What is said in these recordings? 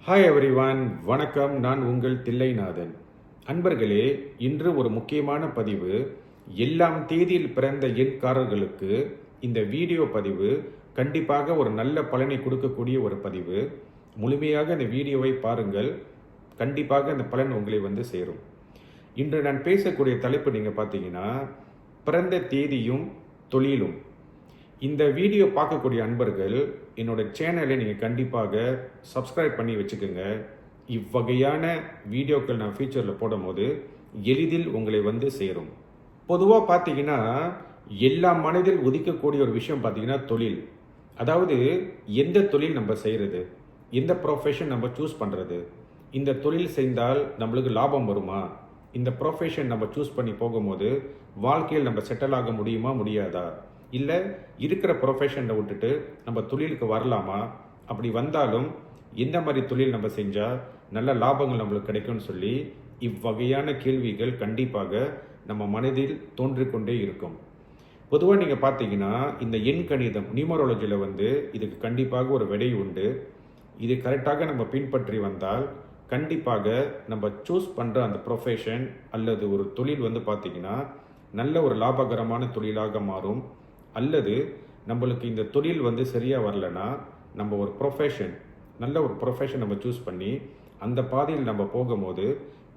Hi everyone, வணக்கம். நான் உங்கள் தில்லைநாதன். அன்பர்களே, இன்று ஒரு முக்கியமான பதிவு. எல்லாம் தேதியில் பிறந்த எண்காரர்களுக்கு இந்த வீடியோ பதிவு கண்டிப்பாக ஒரு நல்ல பலனை கொடுக்கக்கூடிய ஒரு பதிவு. முழுமையாக இந்த வீடியோவை பாருங்கள். கண்டிப்பாக இந்த பலன் உங்களை வந்து சேரும். இன்று நான் பேசக்கூடிய தலைப்பு நீங்கள் பார்த்தீங்கன்னா, பிறந்த தேதியும் தொழிலும். இந்த வீடியோ பார்க்கக்கூடிய அன்பர்கள் என்னோட சேனலை நீங்கள் கண்டிப்பாக சப்ஸ்கிரைப் பண்ணி வச்சுக்கோங்க. இவ்வகையான வீடியோக்கள் நான் ஃபியூச்சரில் போடும்போது எளிதில் உங்களை வந்து சேரும். பொதுவாக பார்த்தீங்கன்னா, எல்லா மனதில் உதிக்கக்கூடிய ஒரு விஷயம் பார்த்தீங்கன்னா தொழில். அதாவது எந்த தொழில் நம்ம செய்கிறது, எந்த ப்ரொஃபஷன் நம்ம சூஸ் பண்ணுறது, இந்த தொழில் செய்தால் நம்மளுக்கு லாபம் வருமா, இந்த ப்ரொஃபஷன் நம்ம சூஸ் பண்ணி போகும்போது வாழ்க்கையில் நம்ம செட்டில் ஆக முடியுமா முடியாதா, இல்லை இருக்கிற ப்ரொஃபஷனை விட்டுட்டு நம்ம தொழிலுக்கு வரலாமா, அப்படி வந்தாலும் எந்த மாதிரி தொழில் நம்ம செஞ்சால் நல்ல லாபங்கள் நம்மளுக்கு கிடைக்கும்னு சொல்லி இவ்வகையான கேள்விகள் கண்டிப்பாக நம்ம மனதில் தோன்றிக்கொண்டே இருக்கும். பொதுவாக நீங்கள் பார்த்தீங்கன்னா, இந்த எண் கணிதம் நியூமராலஜியில் வந்து இதுக்கு கண்டிப்பாக ஒரு விடை உண்டு. இது கரெக்டாக நம்ம பின்பற்றி வந்தால் கண்டிப்பாக நம்ம சூஸ் பண்ணுற அந்த ப்ரொஃபஷன் அல்லது ஒரு தொழில் வந்து பார்த்திங்கன்னா நல்ல ஒரு லாபகரமான தொழிலாக மாறும். அல்லது நம்மளுக்கு இந்த தொழில் வந்து சரியாக வரலன்னா நம்ம ஒரு ப்ரொஃபஷன், நல்ல ஒரு ப்ரொஃபஷன் நம்ம சூஸ் பண்ணி அந்த பாதையில் நம்ம போகும்போது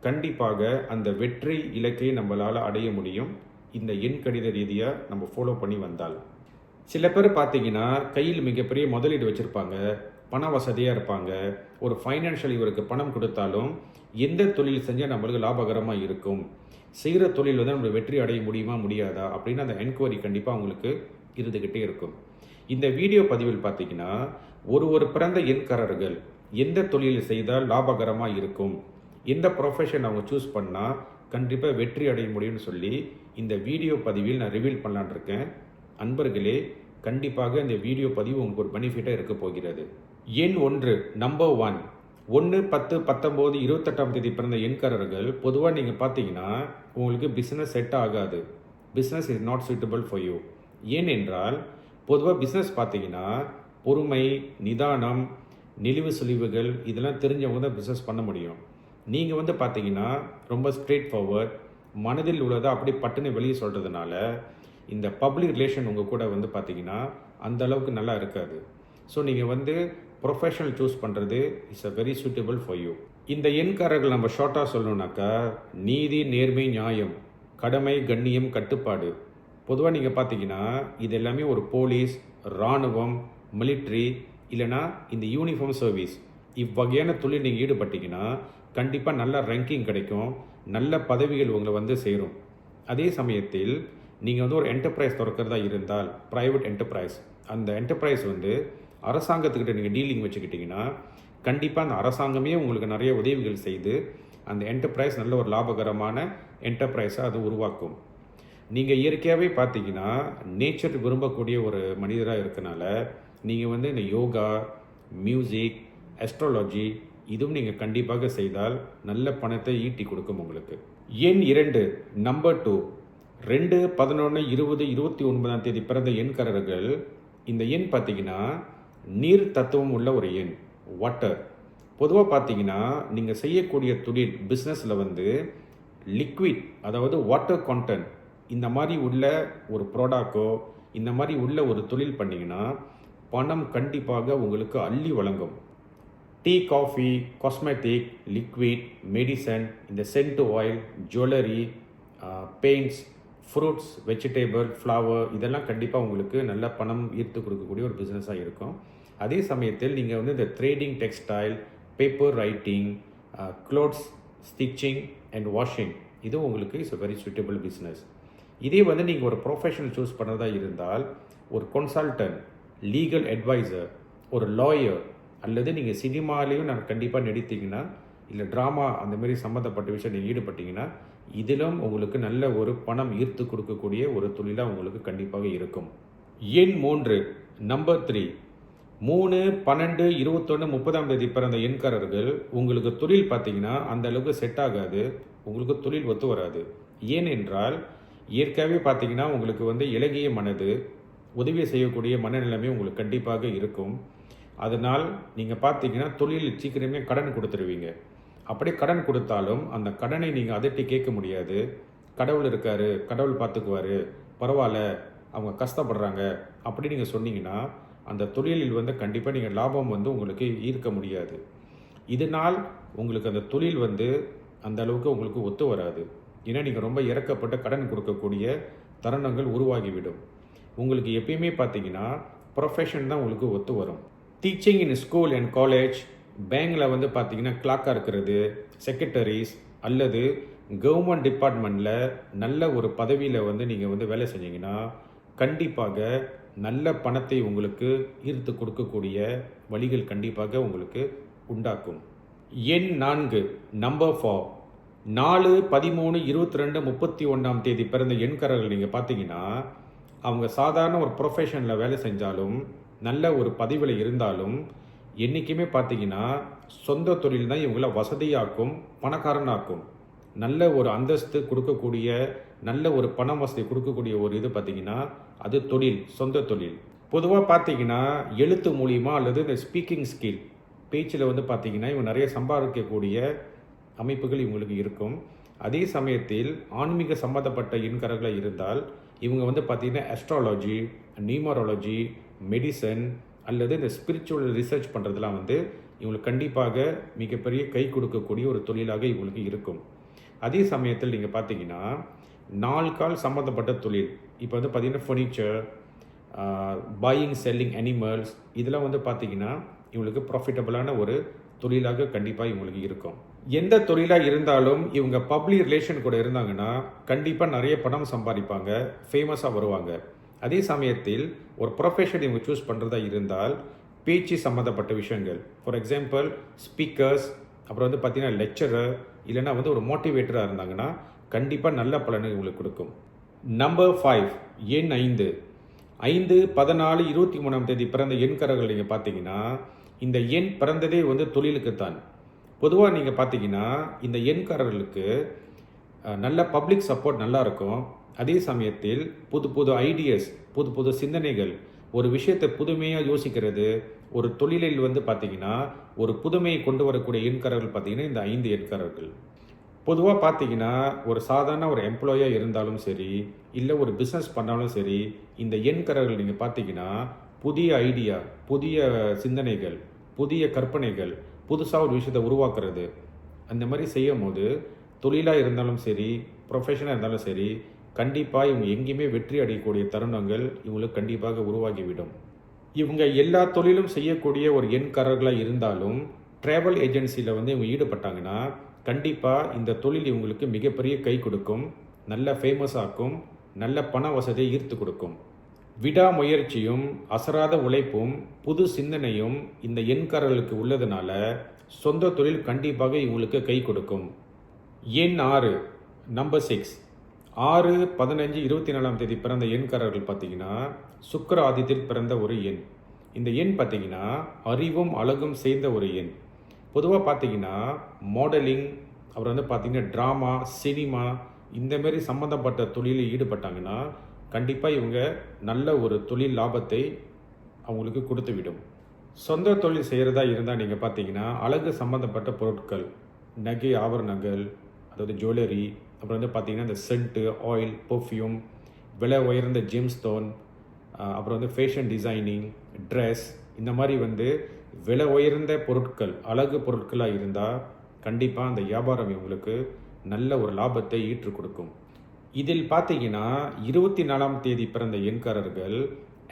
கண்டிப்பாக அந்த வெற்றி இலக்கை நம்மளால் அடைய முடியும். இந்த எண் கணித ரீதியாக நம்ம ஃபாலோ பண்ணி வந்தால். சில பேர் பார்த்தீங்கன்னா கையில் மிகப்பெரிய முதலீடு வச்சுருப்பாங்க, பண வசதியாக இருப்பாங்க, ஒரு ஃபைனான்ஷியல் இவருக்கு பணம் கொடுத்தாலும் எந்த தொழில் செஞ்சால் நம்மளுக்கு லாபகரமாக இருக்கும், செய்கிற தொழில் வந்து நம்ம வெற்றி அடைய முடியுமா முடியாதா அப்படின்னு அந்த என்கொயரி கண்டிப்பாக அவங்களுக்கு இருந்துக்கிட்டே இருக்கும். இந்த வீடியோ பதிவில் பார்த்தீங்கன்னா ஒரு பிறந்த எண்காரர்கள் எந்த தொழில் செய்தால் லாபகரமாக இருக்கும், எந்த ப்ரொஃபஷன் அவங்க சூஸ் பண்ணால் கண்டிப்பாக வெற்றி அடைய முடியும்னு சொல்லி இந்த வீடியோ பதிவில் நான் ரிவீல் பண்ணலான் இருக்கேன். அன்பர்களே, கண்டிப்பாக இந்த வீடியோ பதிவு உங்களுக்கு ஒரு பெனிஃபிட்டாக இருக்க போகிறது. எண் 1, நம்பர் 1, 1, 10, 19, 28 பிறந்த எண்காரர்கள் பொதுவாக நீங்கள் பார்த்தீங்கன்னா உங்களுக்கு பிஸ்னஸ் செட் ஆகாது. Business is not suitable for you. ஏனென்றால் பொதுவாக பிஸ்னஸ் பார்த்தீங்கன்னா பொறுமை, நிதானம், நெளிவு சுழிவுகள் இதெல்லாம் தெரிஞ்சவங்க தான் பிஸ்னஸ் பண்ண முடியும். நீங்கள் வந்து பார்த்தீங்கன்னா ரொம்ப ஸ்ட்ரெயிட் ஃபார்வர்ட், மனதில் உள்ளதை அப்படி பட்டுன்னு வெளியே சொல்கிறதுனால இந்த பப்ளிக் ரிலேஷன் உங்கள் கூட வந்து பார்த்தீங்கன்னா அந்த அளவுக்கு நல்லா இருக்காது. ஸோ நீங்கள் வந்து ப்ரொஃபஷனல் சூஸ் பண்ணுறது is a very suitable for you. இந்த எண்காரர்கள் நம்ம ஷார்ட்டாக சொல்லணுன்னாக்கா நீதி, நேர்மை, நியாயம், கடமை, கண்ணியம், கட்டுப்பாடு. பொதுவாக நீங்கள் பார்த்தீங்கன்னா இது எல்லாமே ஒரு போலீஸ், இராணுவம், மிலிட்ரி இல்லைனா இந்த யூனிஃபார்ம் சர்வீஸ் இவ்வகையான தொழில் நீங்கள் ஈடுபட்டீங்கன்னா கண்டிப்பாக நல்ல ரேங்கிங் கிடைக்கும், நல்ல பதவிகள் உங்களை வந்து சேரும். அதே சமயத்தில் நீங்கள் வந்து ஒரு என்டர்பிரைஸ் திறக்கிறதா இருந்தால், ப்ரைவேட் என்டர்பிரைஸ், அந்த என்டர்பிரைஸ் வந்து அரசாங்கத்துக்கிட்ட நீங்கள் டீலிங் வச்சுக்கிட்டிங்கன்னா கண்டிப்பாக அந்த அரசாங்கமே உங்களுக்கு நிறைய உதவிகள் செய்து அந்த என்டர்பிரைஸ் நல்ல ஒரு லாபகரமான என்டர்பிரைஸாக அது உருவாக்கும். நீங்கள் இயற்கையாகவே பார்த்தீங்கன்னா நேச்சர் விரும்பக்கூடிய ஒரு மனிதராக இருக்கனால நீங்கள் வந்து இந்த யோகா, மியூசிக், அஸ்ட்ராலஜி இதுவும் நீங்கள் கண்டிப்பாக செய்தால் நல்ல பணத்தை ஈட்டி கொடுக்கும் உங்களுக்கு. எண் 2, நம்பர் 2, 2, 11, 20, 29 பிறந்த எண்காரர்கள். இந்த எண் பார்த்தீங்கன்னா நீர் தத்துவம் உள்ள ஒரு எண், வாட்டர். பொதுவாக பார்த்தீங்கன்னா நீங்கள் செய்யக்கூடிய தொழில் பிஸ்னஸில் வந்து லிக்விட், அதாவது வாட்டர் கான்டென்ட் இந்த மாதிரி உள்ள ஒரு ப்ராடக்டோ இந்த மாதிரி உள்ள ஒரு தொழில் பண்ணிங்கன்னா பணம் கண்டிப்பாக உங்களுக்கு அள்ளி வழங்கும். Tea, coffee, cosmetic, liquid, medicine, இந்த scent oil, jewellery, paints, fruits, vegetable, flower இதெல்லாம் கண்டிப்பாக உங்களுக்கு நல்ல பணம் ஈர்த்து கொடுக்கக்கூடிய ஒரு பிஸ்னஸாக இருக்கும். அதே சமயத்தில் நீங்கள் வந்து இந்த trading, textile, paper writing, clothes stitching and washing இது உங்களுக்கு is a very suitable business. இதே வந்து நீங்கள் ஒரு ப்ரொஃபஷனல் சூஸ் பண்ணுறதா இருந்தால் ஒரு கன்சல்டன்ட், லீகல் அட்வைசர், ஒரு லாயர் அல்லது நீங்கள் சினிமாலேயும் நான் கண்டிப்பாக நடித்தீங்கன்னா இல்லை ட்ராமா அந்தமாரி சம்மந்தப்பட்ட விஷயம் நீங்கள் ஈடுபட்டிங்கன்னா இதிலும் உங்களுக்கு நல்ல ஒரு பணம் ஈர்த்து கொடுக்கக்கூடிய ஒரு தொழிலாக உங்களுக்கு கண்டிப்பாக இருக்கும். எண் 3, நம்பர் 3, 3, 12, 21, 30 பிறந்த எண்காரர்கள் உங்களுக்கு தொழில் பார்த்தீங்கன்னா அந்த அளவுக்கு செட் ஆகாது, உங்களுக்கு தொழில் ஒத்து வராது. ஏனென்றால் இயற்கையாகவே பார்த்தீங்கன்னா உங்களுக்கு வந்து இலகிய மனது, உதவி செய்யக்கூடிய மனநிலைமை உங்களுக்கு கண்டிப்பாக இருக்கும். அதனால் நீங்கள் பார்த்தீங்கன்னா தொழிலில் சீக்கிரமே கடன் கொடுத்துருவீங்க. அப்படியே கடன் கொடுத்தாலும் அந்த கடனை நீங்கள் அதட்டி கேட்க முடியாது. கடவுள் இருக்கார், கடவுள் பார்த்துக்குவார், பரவாயில்ல, அவங்க கஷ்டப்படுறாங்க அப்படி நீங்கள் சொன்னீங்கன்னா அந்த தொழிலில் வந்து கண்டிப்பாக நீங்கள் லாபம் வந்து உங்களுக்கு ஈர்க்க முடியாது. இதனால் உங்களுக்கு அந்த தொழில் வந்து அந்த அளவுக்கு உங்களுக்கு ஒத்து வராது. ஏன்னா நீங்கள் ரொம்ப இறக்கப்பட்ட கடன் கொடுக்கக்கூடிய தருணங்கள் உருவாகிவிடும். உங்களுக்கு எப்பயுமே பார்த்தீங்கன்னா ப்ரொஃபஷன் தான் உங்களுக்கு ஒத்து வரும். Teaching in school and college, பேங்கில் வந்து பார்த்தீங்கன்னா கிளாக்காக இருக்கிறது, செக்ரட்டரிஸ் அல்லது கவர்மெண்ட் டிபார்ட்மெண்ட்டில் நல்ல ஒரு பதவியில் வந்து நீங்கள் வந்து வேலை செஞ்சீங்கன்னா கண்டிப்பாக நல்ல பணத்தை உங்களுக்கு ஈர்த்து கொடுக்கக்கூடிய வழிகள் கண்டிப்பாக உங்களுக்கு உண்டாக்கும். எண் 4 நம்பர் 4, 4/13/22/31 பிறந்த எண்காரர்கள் நீங்கள் பார்த்தீங்கன்னா அவங்க சாதாரண ஒரு ப்ரொஃபஷனில் வேலை செஞ்சாலும் நல்ல ஒரு பதவியில் இருந்தாலும் என்றைக்குமே பார்த்தீங்கன்னா சொந்த தொழில் தான் இவங்கள வசதியாக்கும், பணக்காரனாக்கும். நல்ல ஒரு அந்தஸ்து கொடுக்கக்கூடிய, நல்ல ஒரு பண வசதி கொடுக்கக்கூடிய ஒரு இது பார்த்தீங்கன்னா அது தொழில், சொந்த தொழில். பொதுவாக பார்த்தீங்கன்னா எழுத்து மூலிமா அல்லது இந்த ஸ்பீக்கிங் ஸ்கில், பேச்சில் வந்து பார்த்தீங்கன்னா இவங்க நிறைய சம்பாதிக்கக்கூடிய அமைப்புகள் இவங்களுக்கு இருக்கும். அதே சமயத்தில் ஆன்மீக சம்மந்தப்பட்ட எண்காரர்களாக இருந்தால் இவங்க வந்து பார்த்தீங்கன்னா அஸ்ட்ராலஜி, நியூமராலஜி, மெடிசன் அல்லது இந்த ஸ்பிரிச்சுவல் ரிசர்ச் பண்ணுறதுலாம் வந்து இவங்களுக்கு கண்டிப்பாக மிகப்பெரிய கை கொடுக்கக்கூடிய ஒரு தொழிலாக இவங்களுக்கு இருக்கும். அதே சமயத்தில் நீங்கள் பார்த்தீங்கன்னா 4 கால் சம்மந்தப்பட்ட தொழில், இப்போ வந்து பார்த்தீங்கன்னா ஃபர்னிச்சர், பாயிங் செல்லிங் அனிமல்ஸ், இதெல்லாம் வந்து பார்த்தீங்கன்னா இவங்களுக்கு ப்ராஃபிட்டபுளான ஒரு தொழிலாக கண்டிப்பாக இவங்களுக்கு இருக்கும். எந்த தொழிலாக இருந்தாலும் இவங்க பப்ளிக் ரிலேஷன் கூட இருந்தாங்கன்னா கண்டிப்பாக நிறைய பணம் சம்பாதிப்பாங்க, ஃபேமஸாக வருவாங்க. அதே சமயத்தில் ஒரு ப்ரொஃபஷன் இவங்க சூஸ் பண்ணுறதா இருந்தால் பேச்சு சம்மந்தப்பட்ட விஷயங்கள், ஃபார் எக்ஸாம்பிள் ஸ்பீக்கர்ஸ், அப்புறம் வந்து பார்த்தீங்கன்னா லெக்சரர், இல்லைனா வந்து ஒரு மோட்டிவேட்டராக இருந்தாங்கன்னா கண்டிப்பாக நல்ல பலனை இவங்களுக்கு கொடுக்கும். நம்பர் 5, எண் 5, 5/14/23 பிறந்த எண்காரர்கள் நீங்கள் பார்த்தீங்கன்னா இந்த எண் பிறந்ததே வந்து தொழிலுக்குத்தான். பொதுவாக நீங்கள் பார்த்தீங்கன்னா இந்த எண்காரர்களுக்கு நல்ல பப்ளிக் சப்போர்ட் நல்லா இருக்கும். அதே சமயத்தில் புது புது ஐடியாஸ், புது புது சிந்தனைகள், ஒரு விஷயத்தை புதுமையாக யோசிக்கிறது, ஒரு தொழிலில் வந்து பார்த்தீங்கன்னா ஒரு புதுமையை கொண்டு வரக்கூடிய எண்காரர்கள் பார்த்தீங்கன்னா இந்த 5 எண்காரர்கள். பொதுவாக பார்த்தீங்கன்னா ஒரு சாதாரண ஒரு எம்ப்ளாயாக இருந்தாலும் சரி, இல்லை ஒரு பிஸ்னஸ் பண்ணாலும் சரி, இந்த எண்காரர்கள் நீங்கள் பார்த்தீங்கன்னா புதிய ஐடியா, புதிய சிந்தனைகள், புதிய கற்பனைகள், புதுசாக ஒரு விஷயத்தை உருவாக்குறது, அந்த மாதிரி செய்யும் போது தொழிலாக இருந்தாலும் சரி, ப்ரொஃபஷனாக இருந்தாலும் சரி, கண்டிப்பாக இவங்க எங்கேயுமே வெற்றி அடையக்கூடிய தருணங்கள் இவங்களுக்கு கண்டிப்பாக உருவாகிவிடும். இவங்க எல்லா தொழிலும் செய்யக்கூடிய ஒரு எண்காரர்களாக இருந்தாலும் ட்ராவல் ஏஜென்சியில் வந்து இவங்க ஈடுபட்டாங்கன்னா கண்டிப்பாக இந்த தொழில் இவங்களுக்கு மிகப்பெரிய கை கொடுக்கும், நல்ல ஃபேமஸ் ஆக்கும், நல்ல பண வசதியை ஈர்த்து கொடுக்கும். விடாமுயற்சியும் அசராத உழைப்பும் புது சிந்தனையும் இந்த எண்காரர்களுக்கு உள்ளதுனால சொந்த தொழில் கண்டிப்பாக இவங்களுக்கு கை கொடுக்கும். எண் 6, நம்பர் 6, 6/15/24 பிறந்த எண்காரர்கள் பார்த்தீங்கன்னா சுக்கிர ஆதித்தில் பிறந்த ஒரு எண். இந்த எண் பார்த்தீங்கன்னா அறிவும் அழகும் சேர்ந்த ஒரு எண். பொதுவாக பார்த்தீங்கன்னா மாடலிங், அப்புறம் வந்து பார்த்தீங்கன்னா ட்ராமா, சினிமா, இந்தமாரி சம்மந்தப்பட்ட தொழிலில் ஈடுபட்டாங்கன்னா கண்டிப்பாக இவங்க நல்ல ஒரு தொழில் லாபத்தை அவங்களுக்கு கொடுத்து விடும். சொந்த தொழில் செய்கிறதா இருந்தால் நீங்கள் பார்த்தீங்கன்னா அழகு சம்மந்தப்பட்ட பொருட்கள், நகை ஆபரணங்கள், அதாவது ஜுவல்லரி, அப்புறம் வந்து பார்த்தீங்கன்னா இந்த சென்ட்டு, ஆயில், பர்ஃப்யூம், விலை உயர்ந்த ஜெம்ஸ்டோன், அப்புறம் வந்து ஃபேஷன் டிசைனிங், ட்ரெஸ், இந்த மாதிரி வந்து விலை உயர்ந்த பொருட்கள், அழகு பொருட்களாக இருந்தால் கண்டிப்பாக அந்த வியாபாரம் இவங்களுக்கு நல்ல ஒரு லாபத்தை ஈற்று கொடுக்கும். இதில் பார்த்தீங்கன்னா 24ஆம் தேதி பிறந்த எண்காரர்கள்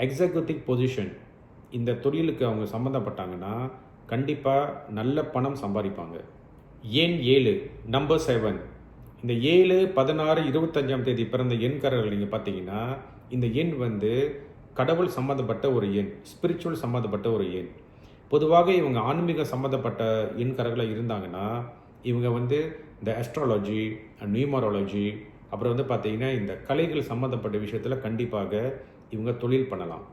எக்ஸிக்யூட்டிவ் பொசிஷன், இந்த தொழிலுக்கு அவங்க சம்மந்தப்பட்டாங்கன்னா கண்டிப்பாக நல்ல பணம் சம்பாதிப்பாங்க. எண் 7, நம்பர் 7, இந்த 7/16/25 பிறந்த எண்காரர்கள் நீங்கள் பார்த்தீங்கன்னா இந்த எண் வந்து கடவுள் சம்மந்தப்பட்ட ஒரு எண், ஸ்பிரிச்சுவல் சம்மந்தப்பட்ட ஒரு எண். பொதுவாக இவங்க ஆன்மீக சம்மந்தப்பட்ட எண்காரர்களாக இருந்தாங்கன்னா இவங்க வந்து இந்த அஸ்ட்ராலஜி, நியூமராலஜி, அப்புறம் வந்து பார்த்தீங்கன்னா இந்த கலைகள் சம்மந்தப்பட்ட விஷயத்தில் கண்டிப்பாக இவங்க தொழில் பண்ணலாம்.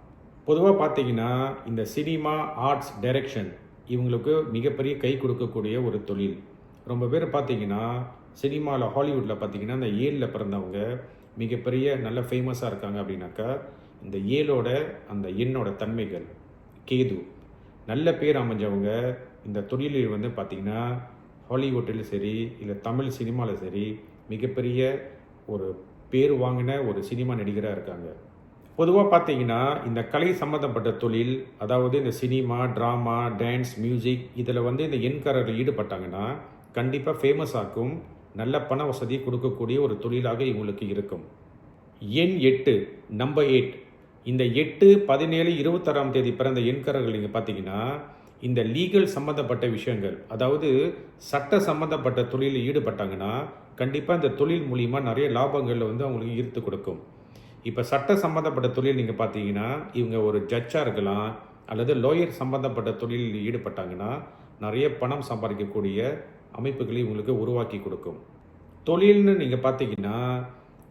பொதுவாக பார்த்தீங்கன்னா இந்த சினிமா, ஆர்ட்ஸ், டைரக்ஷன் இவங்களுக்கு மிகப்பெரிய கை கொடுக்கக்கூடிய ஒரு தொழில். ரொம்ப பேர் பார்த்தீங்கன்னா சினிமாவில், ஹாலிவுட்டில் பார்த்தீங்கன்னா இந்த 7ல் பிறந்தவங்க மிகப்பெரிய நல்ல ஃபேமஸாக இருக்காங்க அப்படின்னாக்கா இந்த 7ஓட அந்த எண்ணோட தன்மைகள். கேது நல்ல பேர் அமைஞ்சவங்க இந்த தொழிலில் வந்து பார்த்திங்கன்னா ஹாலிவுட்டில் சரி இல்லை தமிழ் சினிமாவில் சரி மிகப்பெரிய ஒரு பேர் வாங்கின ஒரு சினிமா நடிகராக இருக்காங்க. பொதுவாக பார்த்தீங்கன்னா இந்த கலை சம்மந்தப்பட்ட தொழில், அதாவது இந்த சினிமா, ட்ராமா, டான்ஸ், மியூசிக் இதில் வந்து இந்த எண்காரர்கள் ஈடுபட்டாங்கன்னா கண்டிப்பாக ஃபேமஸ் ஆக்கும், நல்ல பண வசதி கொடுக்கக்கூடிய ஒரு தொழிலாக இவங்களுக்கு இருக்கும். எண் 8 நம்பர் 8. இந்த 8, 17, 26ஆம் தேதி பிறந்த எண்காரர்கள் நீங்கள் பார்த்தீங்கன்னா இந்த லீகல் சம்மந்தப்பட்ட விஷயங்கள், அதாவது சட்ட சம்மந்தப்பட்ட தொழிலில் ஈடுபட்டாங்கன்னா கண்டிப்பாக இந்த தொழில் மூலிமா நிறைய லாபங்களில் வந்து அவங்களுக்கு ஈர்த்து கொடுக்கும். இப்போ சட்ட சம்மந்தப்பட்ட தொழில் நீங்கள் பார்த்தீங்கன்னா இவங்க ஒரு ஜட்ஜாக இருக்கலாம், அல்லது லோயர் சம்மந்தப்பட்ட தொழிலில் ஈடுபட்டாங்கன்னா நிறைய பணம் சம்பாதிக்கக்கூடிய அமைப்புகளை இவங்களுக்கு உருவாக்கி கொடுக்கும். தொழில்னு நீங்கள் பார்த்தீங்கன்னா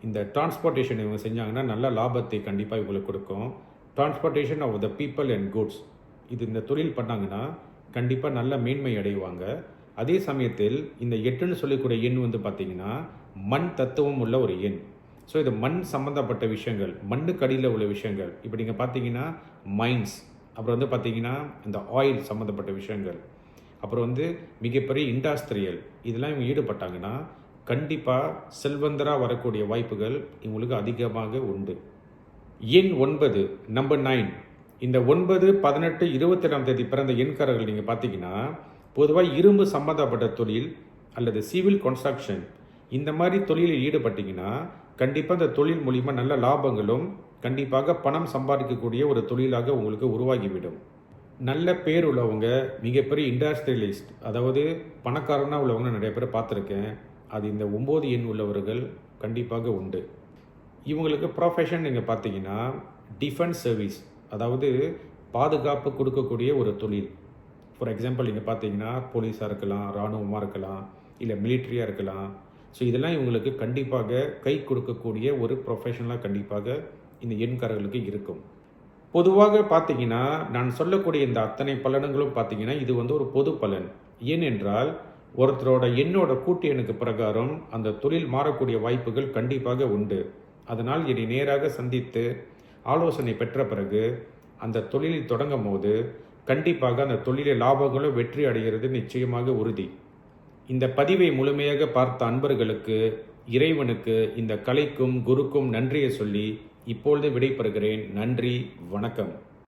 இந்த டிரான்ஸ்போர்ட்டேஷன் இவங்க செஞ்சாங்கன்னா நல்ல லாபத்தை கண்டிப்பாக இவங்களுக்கு கொடுக்கும். Transportation of the people and goods, இது இந்த தொழில் பண்ணாங்கன்னா கண்டிப்பாக நல்ல மேன்மை அடைவாங்க. அதே சமயத்தில் இந்த 8ன்னு சொல்லக்கூடிய எண் வந்து பார்த்திங்கன்னா மண் தத்துவம் உள்ள ஒரு எண். ஸோ இது மண் சம்மந்தப்பட்ட விஷயங்கள், மண்ணுக்கு அடியில் உள்ள விஷயங்கள். இப்போ நீங்கள் பார்த்தீங்கன்னா மைன்ஸ், அப்புறம் வந்து பார்த்தீங்கன்னா இந்த ஆயில் சம்மந்தப்பட்ட விஷயங்கள், அப்புறம் வந்து மிகப்பெரிய இண்டஸ்ட்ரியல், இதெல்லாம் இவங்க ஈடுபட்டாங்கன்னா கண்டிப்பாக செல்வந்தராக வரக்கூடிய வாய்ப்புகள் இவங்களுக்கு அதிகமாக உண்டு. எண் 9 நம்பர் 9. இந்த 9, 18, 22ஆம் தேதி பிறந்த எண்காரர்கள் நீங்கள் பார்த்தீங்கன்னா பொதுவாக இரும்பு சம்மந்தப்பட்ட தொழில் அல்லது சிவில் கன்ஸ்ட்ரக்ஷன் இந்த மாதிரி தொழிலில் ஈடுபட்டிங்கன்னா கண்டிப்பாக இந்த தொழில் மூலிமா நல்ல லாபங்களும் கண்டிப்பாக பணம் சம்பாதிக்கக்கூடிய ஒரு தொழிலாக உங்களுக்கு உருவாகிவிடும். நல்ல பேர் உள்ளவங்க, மிகப்பெரிய இண்டஸ்ட்ரியலிஸ்ட், அதாவது பணக்காரனாக உள்ளவங்க நிறைய பேர் பார்த்துருக்கேன். அது இந்த 9 எண் உள்ளவர்கள் கண்டிப்பாக உண்டு. இவங்களுக்கு ப்ரொஃபஷன் நீங்கள் பார்த்தீங்கன்னா டிஃபென்ஸ் சர்வீஸ், அதாவது பாதுகாப்பு கொடுக்கக்கூடிய ஒரு தொழில். ஃபார் எக்ஸாம்பிள் நீங்கள் பார்த்தீங்கன்னா போலீஸாக இருக்கலாம், இராணுவமாக இருக்கலாம், இல்லை மிலிட்ரியாக இருக்கலாம். ஸோ இதெல்லாம் இவங்களுக்கு கண்டிப்பாக கை கொடுக்கக்கூடிய ஒரு ப்ரொஃபஷனலாக கண்டிப்பாக இந்த எண்காரர்களுக்கு இருக்கும். பொதுவாக பார்த்தீங்கன்னா நான் சொல்லக்கூடிய இந்த அத்தனை பலன்களும் பார்த்தீங்கன்னா இது வந்து ஒரு பொது பலன். ஏனென்றால் ஒருத்தரோட எண்ணோட கூட்டு எண்ணுக்கு பிரகாரம் அந்த தொழில் மாறக்கூடிய வாய்ப்புகள் கண்டிப்பாக உண்டு. அதனால் என்னை நேராக சந்தித்து ஆலோசனை பெற்ற பிறகு அந்த தொழிலில் தொடங்கும் போது கண்டிப்பாக அந்த தொழிலில் லாபங்களும் வெற்றி அடைகிறது நிச்சயமாக உறுதி. இந்த பதிவை முழுமையாக பார்த்த அன்பர்களுக்கு, இறைவனுக்கு, இந்த கலைக்கும் குருக்கும் நன்றியை சொல்லி இப்பொழுது விடைபெறுகிறேன். நன்றி, வணக்கம்.